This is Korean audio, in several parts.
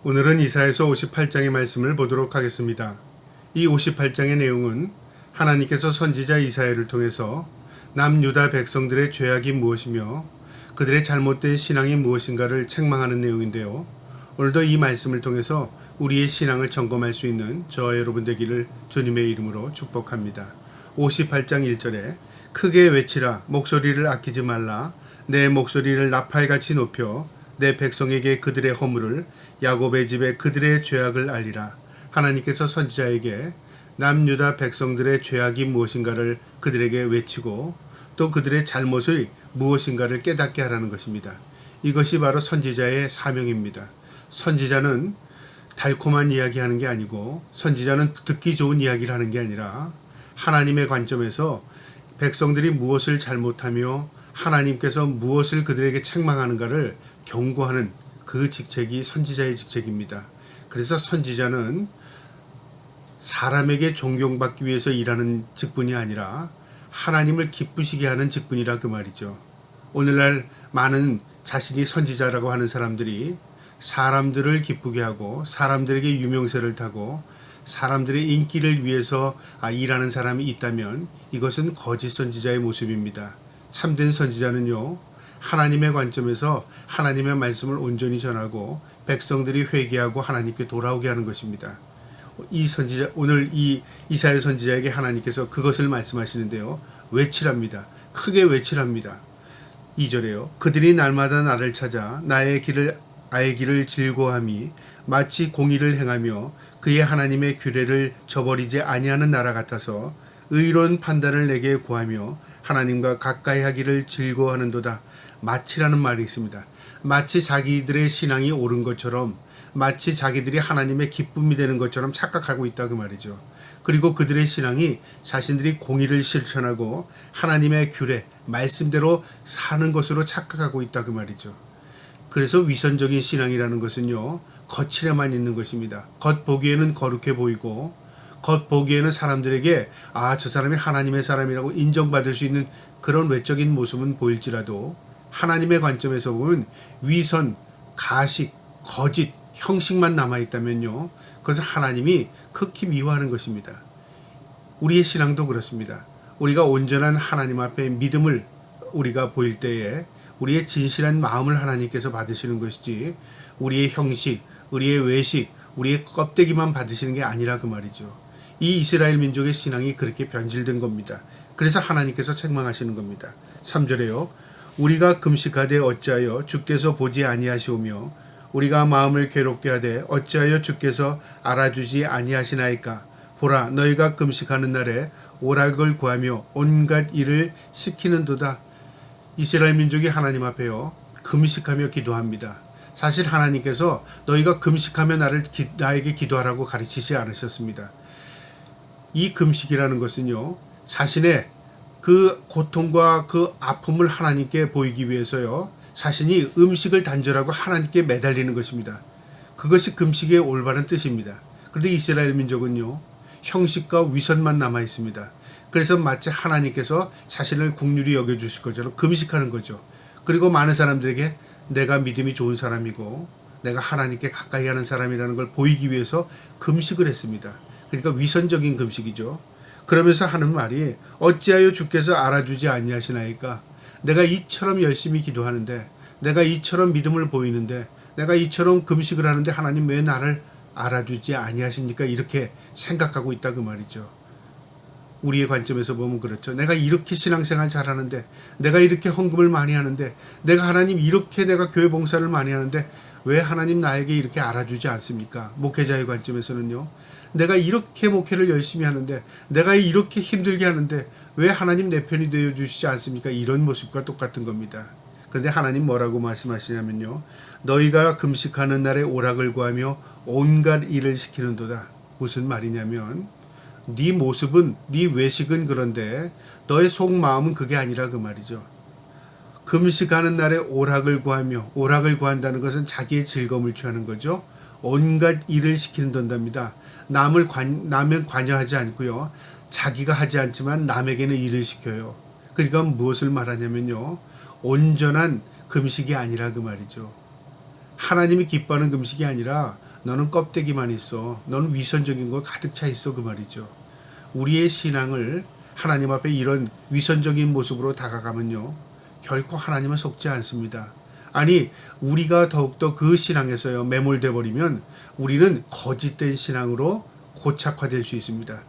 오늘은 이사야서 58장의 말씀을 보도록 하겠습니다. 이 58장의 내용은 하나님께서 선지자 이사야를 통해서 남유다 백성들의 죄악이 무엇이며 그들의 잘못된 신앙이 무엇인가를 책망하는 내용인데요. 오늘도 이 말씀을 통해서 우리의 신앙을 점검할 수 있는 저와 여러분 되기를 주님의 이름으로 축복합니다. 58장 1절에 크게 외치라, 목소리를 아끼지 말라, 내 목소리를 나팔같이 높여 내 백성에게 그들의 허물을, 야곱의 집에 그들의 죄악을 알리라. 하나님께서 선지자에게 남유다 백성들의 죄악이 무엇인가를 그들에게 외치고 또 그들의 잘못이 무엇인가를 깨닫게 하라는 것입니다. 이것이 바로 선지자의 사명입니다. 선지자는 달콤한 이야기하는 게 아니고, 선지자는 듣기 좋은 이야기를 하는 게 아니라 하나님의 관점에서 백성들이 무엇을 잘못하며 하나님께서 무엇을 그들에게 책망하는가를 경고하는 그 직책이 선지자의 직책입니다. 그래서 선지자는 사람에게 존경받기 위해서 일하는 직분이 아니라 하나님을 기쁘시게 하는 직분이라 그 말이죠. 오늘날 많은 자신이 선지자라고 하는 사람들이 사람들을 기쁘게 하고 사람들에게 유명세를 타고 사람들의 인기를 위해서 일하는 사람이 있다면 이것은 거짓 선지자의 모습입니다. 참된 선지자는요, 하나님의 관점에서 하나님의 말씀을 온전히 전하고 백성들이 회개하고 하나님께 돌아오게 하는 것입니다. 이 선지자, 오늘 이 이사야 선지자에게 하나님께서 그것을 말씀하시는데요, 외치랍니다. 크게 외치랍니다. 2절에요. 그들이 날마다 나를 찾아 나의 길을 알기를 즐거워함이 마치 공의를 행하며 그의 하나님의 규례를 저버리지 아니하는 나라 같아서 의로운 판단을 내게 구하며 하나님과 가까이 하기를 즐거워하는도다. 마치라는 말이 있습니다. 마치 자기들의 신앙이 옳은 것처럼, 마치 자기들이 하나님의 기쁨이 되는 것처럼 착각하고 있다 그 말이죠. 그리고 그들의 신앙이 자신들이 공의를 실천하고 하나님의 규례, 말씀대로 사는 것으로 착각하고 있다 그 말이죠. 그래서 위선적인 신앙이라는 것은요, 겉이에만 있는 것입니다. 겉 보기에는 거룩해 보이고 겉 보기에는 사람들에게 저 사람이 하나님의 사람이라고 인정받을 수 있는 그런 외적인 모습은 보일지라도 하나님의 관점에서 보면 위선, 가식, 거짓, 형식만 남아있다면요, 그것은 하나님이 극히 미워하는 것입니다. 우리의 신앙도 그렇습니다. 우리가 온전한 하나님 앞에 믿음을 우리가 보일 때에 우리의 진실한 마음을 하나님께서 받으시는 것이지 우리의 형식, 우리의 외식, 우리의 껍데기만 받으시는 게 아니라 그 말이죠. 이 이스라엘 민족의 신앙이 그렇게 변질된 겁니다. 그래서 하나님께서 책망하시는 겁니다. 3절에요. 우리가 금식하되 어찌하여 주께서 보지 아니하시오며 우리가 마음을 괴롭게 하되 어찌하여 주께서 알아주지 아니하시나이까. 보라, 너희가 금식하는 날에 오락을 구하며 온갖 일을 시키는도다. 이스라엘 민족이 하나님 앞에요, 금식하며 기도합니다. 사실 하나님께서 너희가 금식하며 나에게 기도하라고 가르치지 않으셨습니다. 이 금식이라는 것은요, 자신의 그 고통과 그 아픔을 하나님께 보이기 위해서요, 자신이 음식을 단절하고 하나님께 매달리는 것입니다. 그것이 금식의 올바른 뜻입니다. 그런데 이스라엘 민족은요, 형식과 위선만 남아 있습니다. 그래서 마치 하나님께서 자신을 긍휼히 여겨주실 것처럼 금식하는 거죠. 그리고 많은 사람들에게 내가 믿음이 좋은 사람이고 내가 하나님께 가까이 하는 사람이라는 걸 보이기 위해서 금식을 했습니다. 그러니까 위선적인 금식이죠. 그러면서 하는 말이 어찌하여 주께서 알아주지 아니하시나이까. 내가 이처럼 열심히 기도하는데, 내가 이처럼 믿음을 보이는데, 내가 이처럼 금식을 하는데 하나님 왜 나를 알아주지 아니하십니까? 이렇게 생각하고 있다 그 말이죠. 우리의 관점에서 보면 그렇죠. 내가 이렇게 신앙생활 잘하는데, 내가 이렇게 헌금을 많이 하는데, 내가 하나님 이렇게 내가 교회 봉사를 많이 하는데 왜 하나님 나에게 이렇게 알아주지 않습니까? 목회자의 관점에서는요, 내가 이렇게 목회를 열심히 하는데, 내가 이렇게 힘들게 하는데 왜 하나님 내 편이 되어주시지 않습니까? 이런 모습과 똑같은 겁니다. 그런데 하나님 뭐라고 말씀하시냐면요, 너희가 금식하는 날에 오락을 구하며 온갖 일을 시키는도다. 무슨 말이냐면 네 모습은, 네 외식은 그런데 너의 속마음은 그게 아니라 그 말이죠. 금식하는 날에 오락을 구하며, 오락을 구한다는 것은 자기의 즐거움을 취하는 거죠. 온갖 일을 시키는답니다. 남을 관여하지 않고요, 자기가 하지 않지만 남에게는 일을 시켜요. 그러니까 무엇을 말하냐면요, 온전한 금식이 아니라 그 말이죠. 하나님이 기뻐하는 금식이 아니라 너는 껍데기만 있어. 너는 위선적인 거 가득 차 있어. 그 말이죠. 우리의 신앙을 하나님 앞에 이런 위선적인 모습으로 다가가면요, 결코 하나님은 속지 않습니다. 아니, 우리가 더욱더 그 신앙에서요 매몰돼 버리면 우리는 거짓된 신앙으로 고착화될 수 있습니다.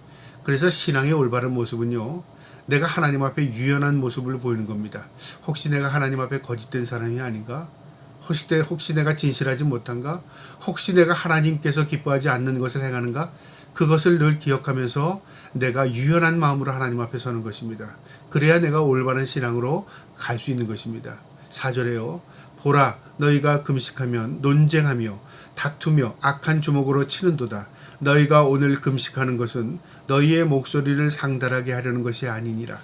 그래서 신앙의 올바른 모습은요, 내가 하나님 앞에 유연한 모습을 보이는 겁니다. 혹시 내가 하나님 앞에 거짓된 사람이 아닌가? 혹시 내가 진실하지 못한가? 혹시 내가 하나님께서 기뻐하지 않는 것을 행하는가? 그것을 늘 기억하면서 내가 유연한 마음으로 하나님 앞에 서는 것입니다. 그래야 내가 올바른 신앙으로 갈 수 있는 것입니다. 4절에요. 보라, 너희가 금식하면 논쟁하며 다투며 악한 주먹으로 치는도다. 너희가 오늘 금식하는 것은 너희의 목소리를 상달하게 하려는 것이 아니니라.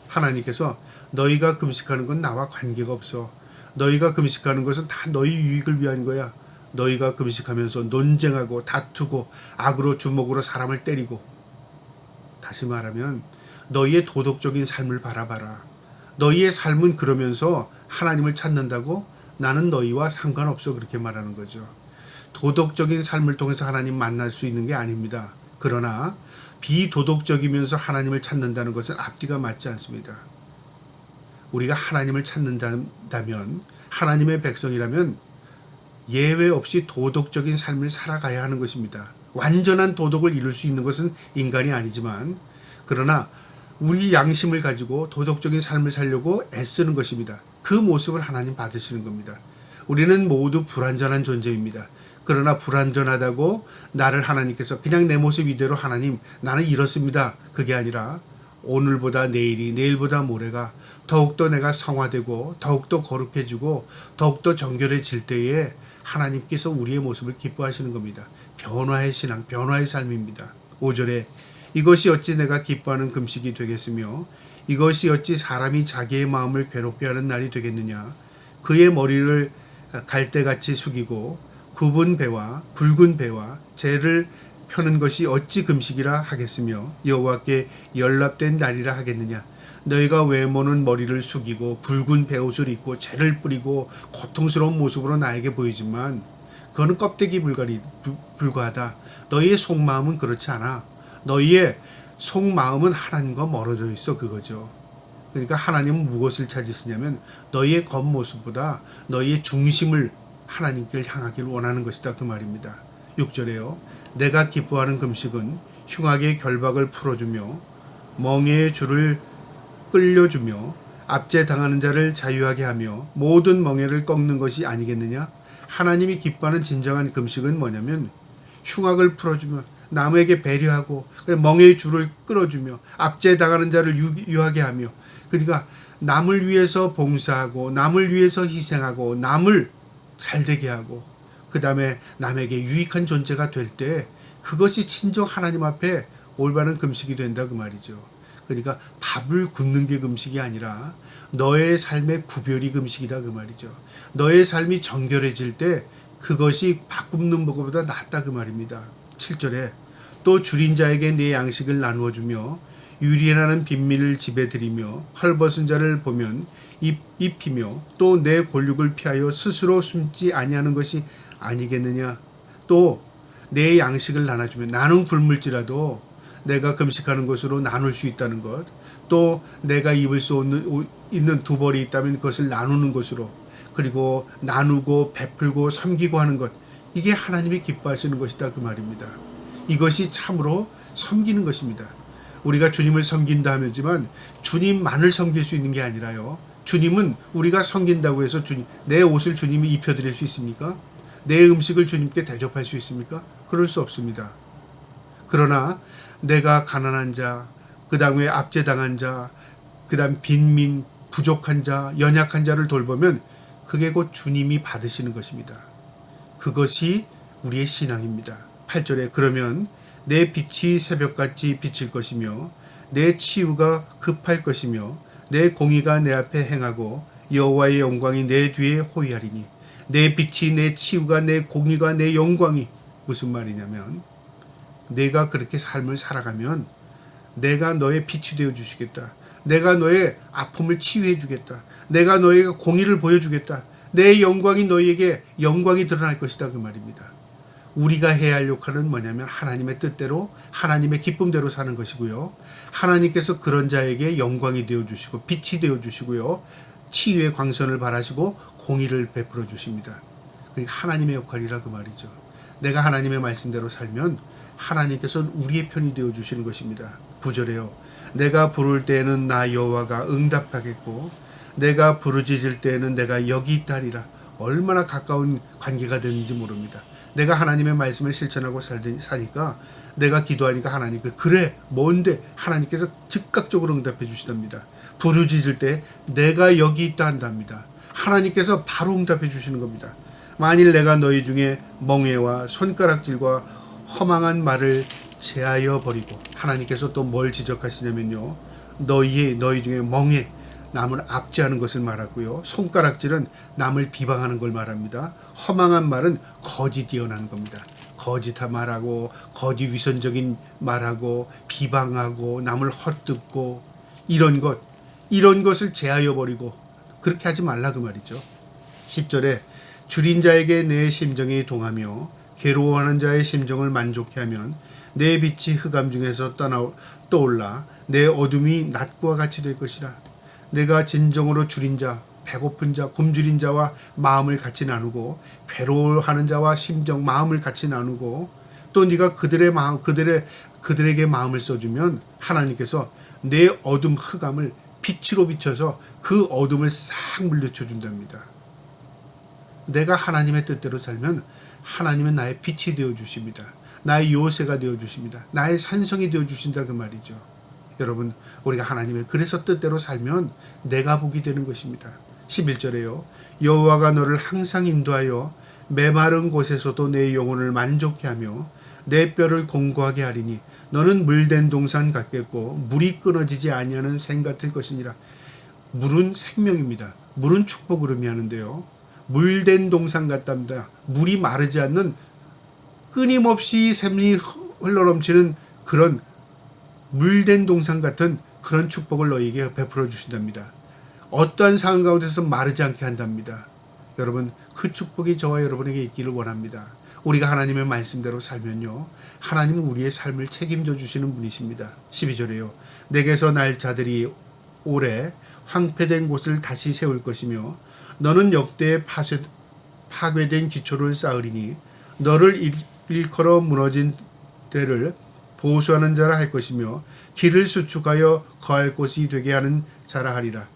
하나님께서 너희가 금식하는 건 나와 관계가 없어. 너희가 금식하는 것은 다 너희 유익을 위한 거야. 너희가 금식하면서 논쟁하고 다투고 악으로 주먹으로 사람을 때리고, 다시 말하면 너희의 도덕적인 삶을 바라봐라. 너희의 삶은 그러면서 하나님을 찾는다고? 나는 너희와 상관없어. 그렇게 말하는 거죠. 도덕적인 삶을 통해서 하나님 만날 수 있는 게 아닙니다. 그러나 비도덕적이면서 하나님을 찾는다는 것은 앞뒤가 맞지 않습니다. 우리가 하나님을 찾는다면, 하나님의 백성이라면 예외 없이 도덕적인 삶을 살아가야 하는 것입니다. 완전한 도덕을 이룰 수 있는 것은 인간이 아니지만, 그러나 우리 양심을 가지고 도덕적인 삶을 살려고 애쓰는 것입니다. 그 모습을 하나님 받으시는 겁니다. 우리는 모두 불완전한 존재입니다. 그러나 불완전하다고 나를 하나님께서 그냥 내 모습 이대로 하나님 나는 이렇습니다, 그게 아니라 오늘보다 내일이, 내일보다 모레가 더욱더 내가 성화되고 더욱더 거룩해지고 더욱더 정결해질 때에 하나님께서 우리의 모습을 기뻐하시는 겁니다. 변화의 신앙, 변화의 삶입니다. 5절에 이것이 어찌 내가 기뻐하는 금식이 되겠으며 이것이 어찌 사람이 자기의 마음을 괴롭게 하는 날이 되겠느냐. 그의 머리를 갈대같이 숙이고 굽은 배와 굵은 배와 재를 펴는 것이 어찌 금식이라 하겠으며 여호와께 연락된 날이라 하겠느냐. 너희가 외모는 머리를 숙이고 굵은 배옷을 입고 재를 뿌리고 고통스러운 모습으로 나에게 보이지만 그거는 껍데기 불과하다. 너희의 속마음은 그렇지 않아. 너희의 속마음은 하나님과 멀어져 있어. 그거죠. 그러니까 하나님은 무엇을 찾으시냐면 너희의 겉모습보다 너희의 중심을 하나님께 향하기를 원하는 것이다. 그 말입니다. 6절에요. 내가 기뻐하는 금식은 흉악의 결박을 풀어주며 멍에의 줄을 끌려주며 압제당하는 자를 자유하게 하며 모든 멍에를 꺾는 것이 아니겠느냐. 하나님이 기뻐하는 진정한 금식은 뭐냐면 흉악을 풀어주며 남에게 배려하고 멍에의 줄을 끌어주며 압제당하는 자를 유하게 하며, 그러니까 남을 위해서 봉사하고 남을 위해서 희생하고 남을 잘되게 하고 그 다음에 남에게 유익한 존재가 될 때 그것이 친정 하나님 앞에 올바른 금식이 된다. 그 말이죠. 그러니까 밥을 굶는 게 금식이 아니라 너의 삶의 구별이 금식이다. 그 말이죠. 너의 삶이 정결해질 때 그것이 밥 굶는 것보다 낫다. 그 말입니다. 7절에 또 줄인 자에게 내 양식을 나누어 주며 유리라는 빈민을 집에 들이며 헐벗은 자를 보면 입히며 또 내 골육을 피하여 스스로 숨지 아니하는 것이 아니겠느냐. 또 내 양식을 나눠주면 나는 굶을지라도 내가 금식하는 것으로 나눌 수 있다는 것, 또 내가 입을 수 있는 두 벌이 있다면 그것을 나누는 것으로, 그리고 나누고 베풀고 섬기고 하는 것, 이게 하나님이 기뻐하시는 것이다. 그 말입니다. 이것이 참으로 섬기는 것입니다. 우리가 주님을 섬긴다 하지만 주님만을 섬길 수 있는 게 아니라요. 주님은 우리가 섬긴다고 해서 내 옷을 주님이 입혀드릴 수 있습니까? 내 음식을 주님께 대접할 수 있습니까? 그럴 수 없습니다. 그러나 내가 가난한 자, 그 다음에 압제당한 자, 그 다음 빈민, 부족한 자, 연약한 자를 돌보면 그게 곧 주님이 받으시는 것입니다. 그것이 우리의 신앙입니다. 8절에 그러면 내 빛이 새벽같이 비칠 것이며 내 치유가 급할 것이며 내 공의가 내 앞에 행하고 여호와의 영광이 내 뒤에 호위하리니. 내 빛이, 내 치유가, 내 공의가, 내 영광이 무슨 말이냐면 내가 그렇게 삶을 살아가면 내가 너의 빛이 되어 주시겠다. 내가 너의 아픔을 치유해 주겠다. 내가 너에게 공의를 보여주겠다. 내 영광이 너희에게 영광이 드러날 것이다. 그 말입니다. 우리가 해야 할 역할은 뭐냐면 하나님의 뜻대로 하나님의 기쁨대로 사는 것이고요. 하나님께서 그런 자에게 영광이 되어주시고 빛이 되어주시고요. 치유의 광선을 발하시고 공의를 베풀어 주십니다. 그게 하나님의 역할이라 그 말이죠. 내가 하나님의 말씀대로 살면 하나님께서 우리의 편이 되어주시는 것입니다. 9절에요. 내가 부를 때에는 나 여호와가 응답하겠고 내가 부르짖을 때에는 내가 여기 있다리라. 얼마나 가까운 관계가 되는지 모릅니다. 내가 하나님의 말씀을 실천하고 사니까 내가 기도하니까 하나님께 그래 뭔데 하나님께서 즉각적으로 응답해 주시답니다. 부르짖을 때 내가 여기 있다 한답니다. 하나님께서 바로 응답해 주시는 겁니다. 만일 내가 너희 중에 멍에와 손가락질과 허망한 말을 제하여 버리고 하나님께서 또 뭘 지적하시냐면요. 너희 중에 멍에 남을 압제하는 것을 말하고요. 손가락질은 남을 비방하는 걸 말합니다. 허망한 말은 거짓 예언하는 겁니다. 거짓 말하고 거짓 위선적인 말하고 비방하고 남을 헛듣고 이런 것을 제하여 버리고 그렇게 하지 말라 그 말이죠. 10절에 줄인 자에게 내 심정이 동하며 괴로워하는 자의 심정을 만족해 하면 내 빛이 흑암 중에서 떠올라 내 어둠이 낮과 같이 될 것이라. 내가 진정으로 줄인 자, 배고픈 자, 굶주린 자와 마음을 같이 나누고 괴로워하는 자와 심정, 마음을 같이 나누고 또 네가 그들에게 마음을 써주면 하나님께서 내 어둠 흑암을 빛으로 비춰서 그 어둠을 싹 물리쳐 준답니다. 내가 하나님의 뜻대로 살면 하나님은 나의 빛이 되어 주십니다. 나의 요새가 되어 주십니다. 나의 산성이 되어 주신다 그 말이죠. 여러분 우리가 하나님의 그래서 뜻대로 살면 내가 복이 되는 것입니다. 11절에요. 여호와가 너를 항상 인도하여 메마른 곳에서도 내 영혼을 만족해 하며 내 뼈를 공고하게 하리니 너는 물된 동산 같겠고 물이 끊어지지 아니하는 샘 같을 것이니라. 물은 생명입니다. 물은 축복을 의미하는데요. 물된 동산 같답니다. 물이 마르지 않는 끊임없이 샘이 흘러넘치는 그런 물된 동산 같은 그런 축복을 너희에게 베풀어 주신답니다. 어떠한 상황 가운데서 마르지 않게 한답니다. 여러분 그 축복이 저와 여러분에게 있기를 원합니다. 우리가 하나님의 말씀대로 살면요. 하나님은 우리의 삶을 책임져 주시는 분이십니다. 12절에요. 내게서 날 자들이 오래 황폐된 곳을 다시 세울 것이며 너는 역대에 파괴된 기초를 쌓으리니 너를 일컬어 무너진 데를 보수하는 자라 할 것이며 길을 수축하여 거할 곳이 되게 하는 자라 하리라.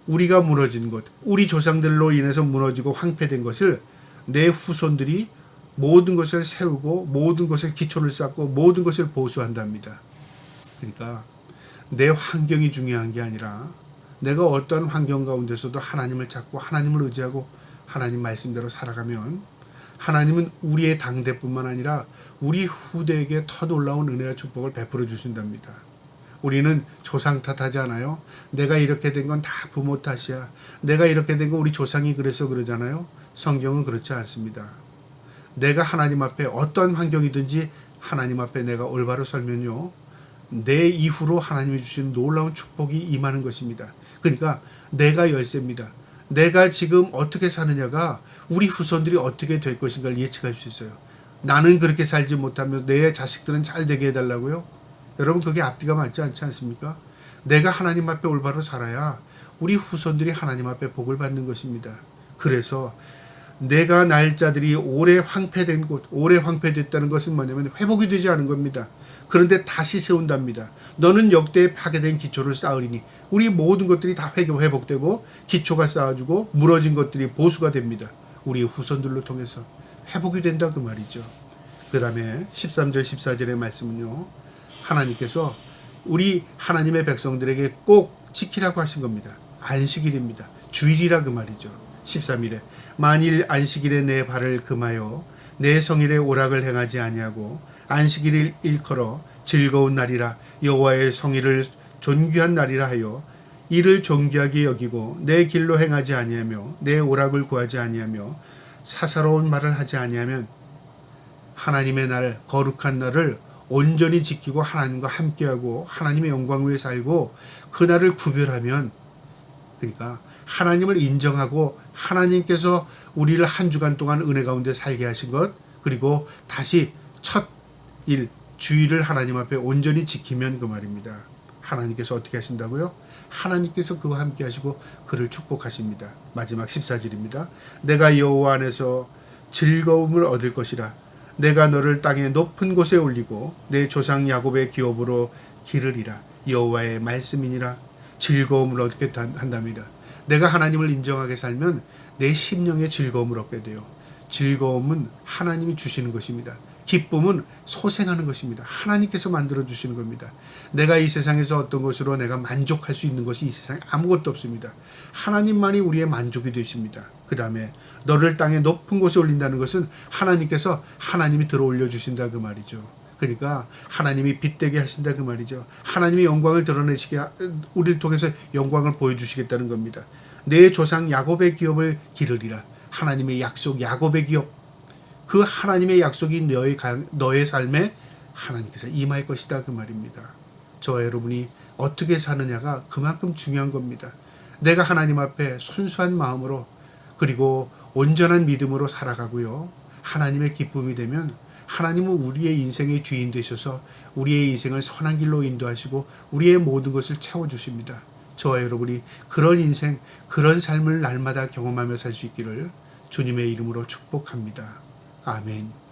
우리가 무너진 것, 우리 조상들로 인해서 무너지고 황폐된 것을 내 후손들이 모든 것을 세우고 모든 것을 기초를 쌓고 모든 것을 보수한답니다. 그러니까 내 환경이 중요한 게 아니라 내가 어떠한 환경 가운데서도 하나님을 찾고 하나님을 의지하고 하나님 말씀대로 살아가면 하나님은 우리의 당대뿐만 아니라 우리 후대에게 더 놀라운 은혜와 축복을 베풀어 주신답니다. 우리는 조상 탓하지 않아요. 내가 이렇게 된 건 다 부모 탓이야. 내가 이렇게 된 건 우리 조상이 그래서 그러잖아요. 성경은 그렇지 않습니다. 내가 하나님 앞에 어떤 환경이든지 하나님 앞에 내가 올바로 설면요. 내 이후로 하나님이 주시는 놀라운 축복이 임하는 것입니다. 그러니까 내가 열쇠입니다. 내가 지금 어떻게 사느냐가 우리 후손들이 어떻게 될 것인가를 예측할 수 있어요. 나는 그렇게 살지 못하면서 내 자식들은 잘 되게 해달라고요? 여러분 그게 앞뒤가 맞지 않지 않습니까? 내가 하나님 앞에 올바로 살아야 우리 후손들이 하나님 앞에 복을 받는 것입니다. 그래서 내가 날짜들이 오래 황폐된 곳, 오래 황폐됐다는 것은 뭐냐면 회복이 되지 않은 겁니다. 그런데 다시 세운답니다. 너는 역대에 파괴된 기초를 쌓으리니 우리 모든 것들이 다 회복되고 기초가 쌓아지고 무너진 것들이 보수가 됩니다. 우리의 후손들로 통해서 회복이 된다 그 말이죠. 그 다음에 13절 14절의 말씀은요. 하나님께서 우리 하나님의 백성들에게 꼭 지키라고 하신 겁니다. 안식일입니다. 주일이라 그 말이죠. 13일에 만일 안식일에 내 발을 금하여 내 성일에 오락을 행하지 아니하고 안식일을 일컬어 즐거운 날이라 여호와의 성일을 존귀한 날이라 하여 이를 존귀하게 여기고 내 길로 행하지 아니하며 내 오락을 구하지 아니하며 사사로운 말을 하지 아니하면 하나님의 날 거룩한 날을 온전히 지키고 하나님과 함께하고 하나님의 영광 위에 살고 그 날을 구별하면 그러니까 하나님을 인정하고 하나님께서 우리를 한 주간 동안 은혜 가운데 살게 하신 것 그리고 다시 첫 일, 주일을 하나님 앞에 온전히 지키면 그 말입니다. 하나님께서 어떻게 하신다고요? 하나님께서 그와 함께 하시고 그를 축복하십니다. 마지막 14절입니다. 내가 여호와 안에서 즐거움을 얻을 것이라. 내가 너를 땅의 높은 곳에 올리고 내 조상 야곱의 기업으로 기르리라. 여호와의 말씀이니라. 즐거움을 얻게 한답니다. 내가 하나님을 인정하게 살면 내 심령에 즐거움을 얻게 돼요. 즐거움은 하나님이 주시는 것입니다. 기쁨은 소생하는 것입니다. 하나님께서 만들어 주시는 겁니다. 내가 이 세상에서 어떤 것으로 내가 만족할 수 있는 것이 이 세상에 아무것도 없습니다. 하나님만이 우리의 만족이 되십니다. 그 다음에 너를 땅의 높은 곳에 올린다는 것은 하나님께서 하나님이 들어 올려 주신다 그 말이죠. 그러니까 하나님이 빛되게 하신다 그 말이죠. 하나님의 영광을 드러내시게, 우리를 통해서 영광을 보여주시겠다는 겁니다. 내 조상 야곱의 기업을 기르리라. 하나님의 약속, 야곱의 기업, 그 하나님의 약속이 너의 삶에 하나님께서 임할 것이다 그 말입니다. 저와 여러분이 어떻게 사느냐가 그만큼 중요한 겁니다. 내가 하나님 앞에 순수한 마음으로 그리고 온전한 믿음으로 살아가고요. 하나님의 기쁨이 되면 하나님은 우리의 인생의 주인 되셔서 우리의 인생을 선한 길로 인도하시고 우리의 모든 것을 채워주십니다. 저와 여러분이 그런 인생, 그런 삶을 날마다 경험하며 살 수 있기를 주님의 이름으로 축복합니다. 아멘.